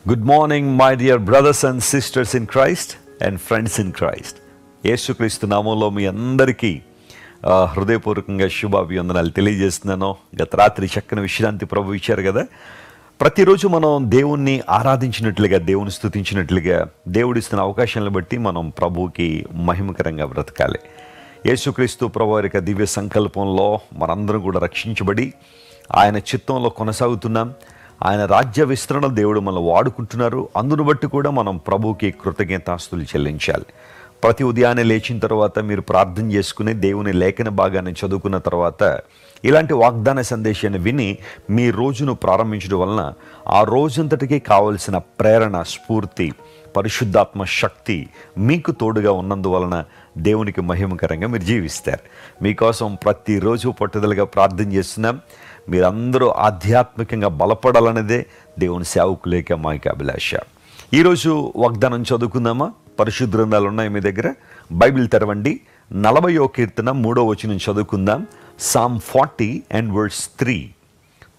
Good morning, my dear brothers and sisters in Christ and friends in Christ. యేసుక్రీస్తు నామంలో మీ అందరికీ హృదయపూర్వకంగా శుభాభివందనాలు తెలియజేస్తున్నాను. గత రాత్రి చక్కని విశ్రాంతి ప్రభు ఇచ్చారు కదా. ప్రతిరోజు మనం దేవుణ్ణి ఆరాధించినట్లుగా, దేవుని స్తుతించినట్లుగా, దేవుడిస్తున్న అవకాశాలను బట్టి మనం ప్రభువుకి మహిమకరంగా బ్రతకాలి. యేసుక్రీస్తు ప్రభు వారి యొక్క దివ్య సంకల్పంలో మనందరం కూడా రక్షించబడి ఆయన చిత్తంలో కొనసాగుతున్నాం. ఆయన రాజ్య విస్తరణ దేవుడు మనం వాడుకుంటున్నారు. అందును బట్టి కూడా మనం ప్రభువుకి కృతజ్ఞతాస్తులు చెల్లించాలి. ప్రతి ఉదయాన్నే లేచిన తర్వాత మీరు ప్రార్థన చేసుకుని దేవుని లేఖన భాగాన్ని చదువుకున్న తర్వాత ఇలాంటి వాగ్దాన సందేశాన్ని విని మీ రోజును ప్రారంభించడం వలన ఆ రోజంతటికి కావలసిన ప్రేరణ, స్ఫూర్తి, పరిశుద్ధాత్మ శక్తి మీకు తోడుగా ఉన్నందువలన దేవునికి మహిమకరంగా మీరు జీవిస్తారు. మీకోసం ప్రతిరోజు పట్టుదలగా ప్రార్థన చేస్తున్నాం. మీరందరూ ఆధ్యాత్మికంగా బలపడాలనేదే దేవుని సేవకులేక మా యొక్క అభిలాష. ఈరోజు వాగ్దానం చదువుకుందామా? పరిశుద్ధ గ్రంథాలు ఉన్నాయి మీ దగ్గర, బైబిల్ తెరవండి. 40వ కీర్తన 3వ వచనం చదువుకుందాం. Psalm 40 and verse 3.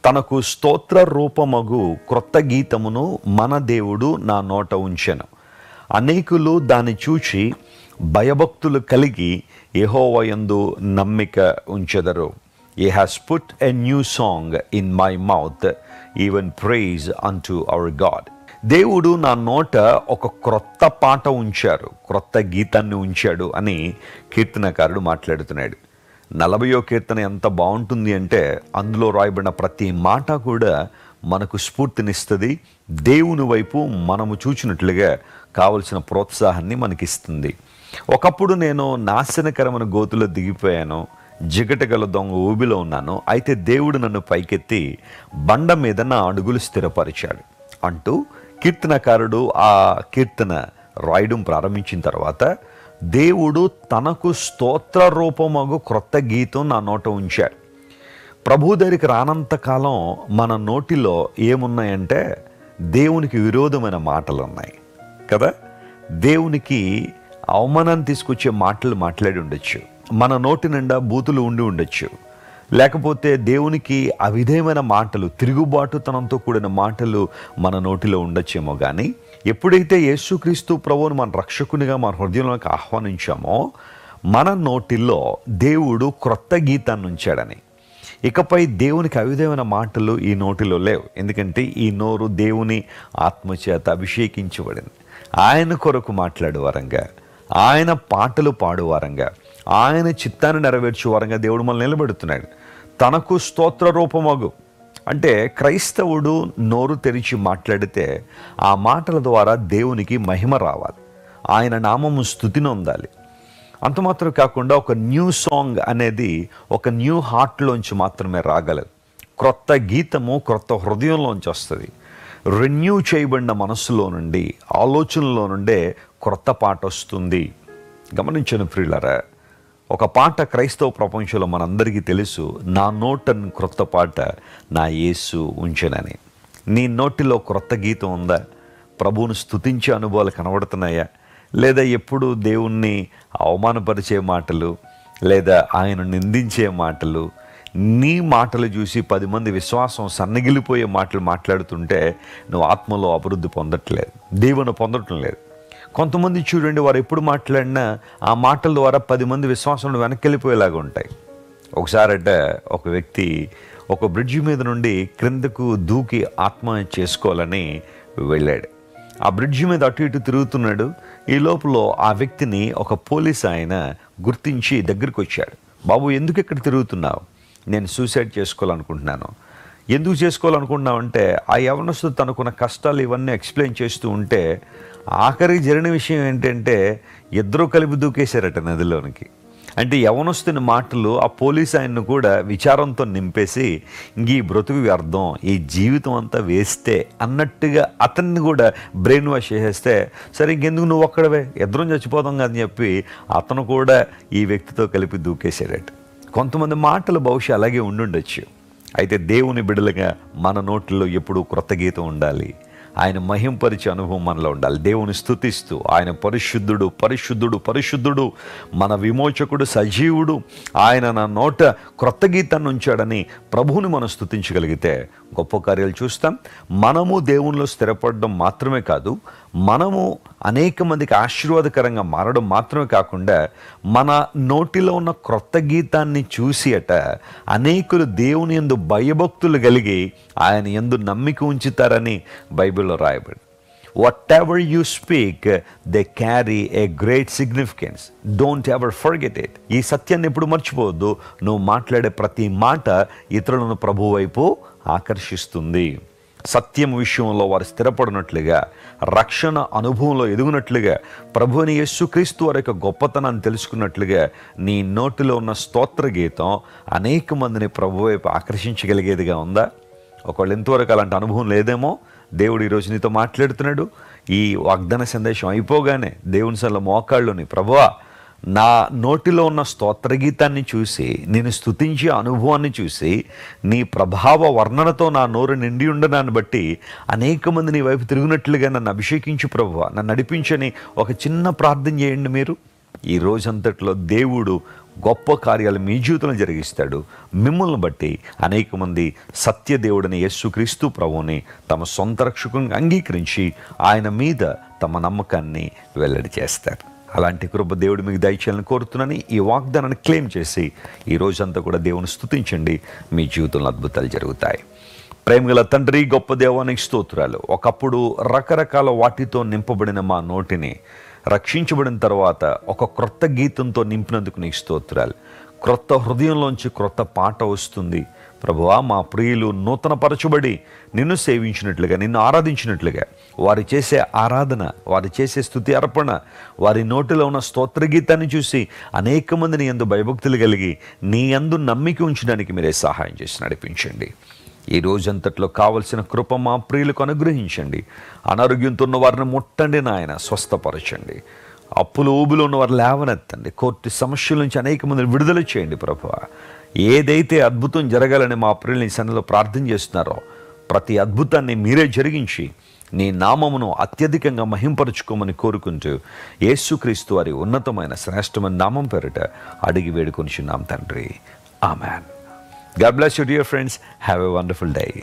తనకు స్తోత్ర రూపమగు క్రొత్త గీతమును మన దేవుడు నా నోట ఉంచెను. అనేకులు దాన్ని చూచి భయభక్తులు కలిగి యెహోవా యందు నమ్మిక ఉంచెదరు. He has put a new song in my mouth, even praise unto our God. దేవుడు నా నోట ఒక క్రొత్త పాట ఉంచారు, క్రొత్త గీతాన్ని ఉంచాడు అని కీర్తనకారుడు మాట్లాడుతున్నాడు. 40వ కీర్తన ఎంత బాగుంటుంది అంటే అందులో రాయబడిన ప్రతి మాట కూడా మనకు స్ఫూర్తినిస్తుంది. దేవుని వైపు మనము చూచినట్లుగా కావలసిన ప్రోత్సాహాన్ని మనకిస్తుంది. ఒకప్పుడు నేను నాశనకరమైన గోతులో దిగిపోయాను, జిగటగల దొంగ ఊబిలో ఉన్నాను. అయితే దేవుడు నన్ను పైకెత్తి బండ మీద నా అడుగులు స్థిరపరిచాడు అంటూ కీర్తనకారుడు ఆ కీర్తన రాయడం ప్రారంభించిన తర్వాత దేవుడు తనకు స్తోత్ర రూపమగు క్రొత్త గీతం నా నోట ఉంచాడు. ప్రభు దగ్గరికి రానంత కాలం మన నోటిలో ఏమున్నాయంటే దేవునికి విరోధమైన మాటలు ఉన్నాయి కదా. దేవునికి అవమానాన్ని తీసుకొచ్చే మాటలు మాట్లాడి ఉండొచ్చు, మన నోటి నిండా బూతులు ఉండి ఉండొచ్చు, లేకపోతే దేవునికి అవిధేయమైన మాటలు, తిరుగుబాటుతనంతో కూడిన మాటలు మన నోటిలో ఉండొచ్చేమో. కానీ ఎప్పుడైతే యేసుక్రీస్తు ప్రభువును మన రక్షకునిగా మన హృదయంలోకి ఆహ్వానించామో మన నోటిలో దేవుడు క్రొత్త గీతాన్ని ఉంచాడని. ఇకపై దేవునికి అవిధేయమైన మాటలు ఈ నోటిలో లేవు. ఎందుకంటే ఈ నోరు దేవుని ఆత్మచేత అభిషేకించబడింది. ఆయన కొరకు మాట్లాడు వరంగా, ఆయన పాటలు పాడు వరంగా, ఆయన చిత్తాన్ని నెరవేర్చే వరంగా దేవుడు మనల్ని నిలబెడుతున్నాడు. తనకు స్తోత్ర రూపమగు అంటే క్రైస్తవుడు నోరు తెరిచి మాట్లాడితే ఆ మాటల ద్వారా దేవునికి మహిమ రావాలి, ఆయన నామము స్తుతిని ఉండాలి. అంత మాత్రం కాకుండా ఒక న్యూ సాంగ్ అనేది ఒక న్యూ హార్ట్లోంచి మాత్రమే రాగలదు. క్రొత్త గీతము క్రొత్త హృదయంలోంచి వస్తుంది. రెన్యూ చేయబడిన మనస్సులో నుండి, ఆలోచనలో నుండే క్రొత్త పాట వస్తుంది. గమనించను ప్రియులారా, ఒక పాట క్రైస్తవ ప్రపంచంలో మనందరికీ తెలుసు, నా నోటను క్రొత్త పాట నా యేసు ఉంచెనని. నీ నోటిలో క్రొత్త గీతం ఉందా? ప్రభువును స్తుతించే అనుభవాలు కనబడుతున్నాయా? లేదా ఎప్పుడు దేవుణ్ణి అవమానపరిచే మాటలు, లేదా ఆయన నిందించే మాటలు, నీ మాటలు చూసి 10 మంది విశ్వాసం సన్నగిలిపోయే మాటలు మాట్లాడుతుంటే నువ్వు ఆత్మలో అభివృద్ధి పొందట్లేదు, దీవెన పొందటం లేదు. కొంతమంది చూడండి, వారు ఎప్పుడు మాట్లాడినా ఆ మాటల ద్వారా 10 మంది విశ్వాసంలో వెనక్కి వెళ్ళిపోయేలాగా ఉంటాయి. ఒకసారట ఒక వ్యక్తి ఒక బ్రిడ్జి మీద నుండి క్రిందకు దూకి ఆత్మహత్య చేసుకోవాలని వెళ్ళాడు. ఆ బ్రిడ్జి మీద అటు ఇటు తిరుగుతున్నాడు. ఈ లోపల ఆ వ్యక్తిని ఒక పోలీస్ ఆయన గుర్తించి దగ్గరికి వచ్చాడు. బాబు, ఎందుకు ఇక్కడ తిరుగుతున్నావు? నేను సూసైడ్ చేసుకోవాలనుకుంటున్నాను. ఎందుకు చేసుకోవాలనుకుంటున్నావు అంటే ఆ యవనస్తుడు తనకున్న కష్టాలు ఇవన్నీ ఎక్స్ప్లెయిన్ చేస్తూ ఉంటే ఆఖరికి జరిగిన విషయం ఏంటంటే ఇద్దరూ కలిపి దూకేశారట నదిలోనికి. అంటే యవనస్తుని మాటలు ఆ పోలీస్ ఆయన్ను కూడా విచారంతో నింపేసి ఇంక ఈ బ్రతుకు వ్యర్థం, ఈ జీవితం అంతా వేస్తే అన్నట్టుగా అతన్ని కూడా బ్రెయిన్ వాష్ చేసేస్తే, సరే ఇంకెందుకు నువ్వు ఒక్కడవే, ఇద్దరం చచ్చిపోతాం అని చెప్పి అతను కూడా ఈ వ్యక్తితో కలిపి దూకేశాడట. కొంతమంది మాటలు బహుశా అలాగే ఉండుండొచ్చు. అయితే దేవుని బిడ్డలుగా మన నోటిలో ఎప్పుడూ క్రొత్త గీతం ఉండాలి. ఆయన మహింపరిచే అనుభవం మనలో ఉండాలి. దేవుని స్తుతిస్తూ ఆయన పరిశుద్ధుడు పరిశుద్ధుడు పరిశుద్ధుడు, మన విమోచకుడు, సజీవుడు, ఆయన నా నోట క్రొత్త గీతాన్ని ఉంచాడని ప్రభువుని మనం స్తుతించగలిగితే గొప్ప కార్యాలు చూస్తాం. మనము దేవునిలో స్థిరపడడం మాత్రమే కాదు, మనము అనేక మందికి ఆశీర్వాదకరంగా మారడం మాత్రమే కాకుండా మన నోటిలో ఉన్న క్రొత్త గీతాన్ని చూసి అనేకులు దేవుని యందు భయభక్తులు కలిగి ఆయన యందు నమ్మిక ఉంచుతారని బైబిల్లో రాయబడి. Whatever you speak, they carry a great significance. Don't ever forget it. ఈ సత్యాన్ని ఎప్పుడు మర్చిపోవద్దు. నువ్వు మాట్లాడే ప్రతి మాట ఇతరులను ప్రభువు వైపు ఆకర్షిస్తుంది. సత్యం విషయంలో వారు స్థిరపడినట్లుగా, రక్షణ అనుభవంలో ఎదుగునట్లుగా, ప్రభువుని యేసుక్రీస్తు వారి యొక్క గొప్పతనాన్ని తెలుసుకున్నట్లుగా నీ నోటిలో ఉన్న స్తోత్ర గీతం అనేక మందిని ప్రభు వైపు ఆకర్షించగలిగేదిగా ఉందా? ఒకవేళ ఇంతవరకు అలాంటి అనుభవం లేదేమో, దేవుడు ఈరోజు నీతో మాట్లాడుతున్నాడు. ఈ వాగ్దాన సందేశం అయిపోగానే దేవుని సల్ల మోకాళ్ళుని, ప్రభువా నా నోటిలో ఉన్న స్తోత్ర గీతాన్ని చూసి, నేను స్తుతించే అనుభవాన్ని చూసి, నీ ప్రభావ వర్ణనతో నా నోరు నిండి ఉండడాన్ని బట్టి అనేక మంది నీ వైపు తిరిగినట్లుగా నన్ను అభిషేకించు ప్రభువా, నన్ను నడిపించని ఒక చిన్న ప్రార్థన చేయండి మీరు. ఈ రోజంతట్లో దేవుడు గొప్ప కార్యాలు మీ జీవితంలో జరిగిస్తాడు. మిమ్మల్ని బట్టి అనేక మంది సత్యదేవుడిని యేసుక్రీస్తు ప్రభువుని తమ సొంత రక్షకుని అంగీకరించి ఆయన మీద తమ నమ్మకాన్ని వెల్లడి చేస్తారు. అలాంటి కృప దేవుడు మీకు దయచేయాలని కోరుతున్నానని ఈ వాగ్దానాన్ని క్లెయిమ్ చేసి ఈ రోజంతా కూడా దేవుని స్తుతించండి. మీ జీవితంలో అద్భుతాలు జరుగుతాయి. ప్రేమగల తండ్రి, గొప్ప దేవానికి స్తోత్రాలు. ఒకప్పుడు రకరకాల వాటితో నింపబడిన మా నోటిని రక్షించబడిన తర్వాత ఒక క్రొత్త గీతంతో నింపినందుకు నీకు స్తోత్రాలు. క్రొత్త హృదయంలోంచి క్రొత్త పాట వస్తుంది ప్రభువా. మా ప్రియులు నూతన పరచబడి నిన్ను సేవించినట్లుగా, నిన్ను ఆరాధించినట్లుగా వారు చేసే ఆరాధన, వారు చేసే స్తుతి అర్పణ, వారి నోటిలో ఉన్న స్తోత్ర గీతాన్ని చూసి అనేక మంది నీ యందు భయభక్తులు కలిగి నీ యందు నమ్మిక ఉంచడానికి మీరే సహాయం చేసి నడిపించండి. ఈ రోజంతట్లో కావలసిన కృప మా ప్రియులకు అనుగ్రహించండి. అనారోగ్యంతో ఉన్న వారిని ముట్టండి నాయన, స్వస్థపరచండి. అప్పులు ఊబులు ఉన్న వారు లేవనెత్తండి. కోర్టు సమస్యల నుంచి అనేక మందిని విడుదల చేయండి ప్రభువా. ఏదైతే అద్భుతం జరగాలని మా ప్రియులని సన్నిధిలో ప్రార్థన చేస్తున్నారో ప్రతి అద్భుతాన్ని మీరే జరిగించి నీ నామమును అత్యధికంగా మహింపరుచుకోమని కోరుకుంటూ యేసుక్రీస్తు వారి ఉన్నతమైన శ్రేష్టమైన నామం పేరిట అడిగి వేడుకొనిచున్నాం తండ్రి. Amen. God bless you, dear friends. Have a wonderful day.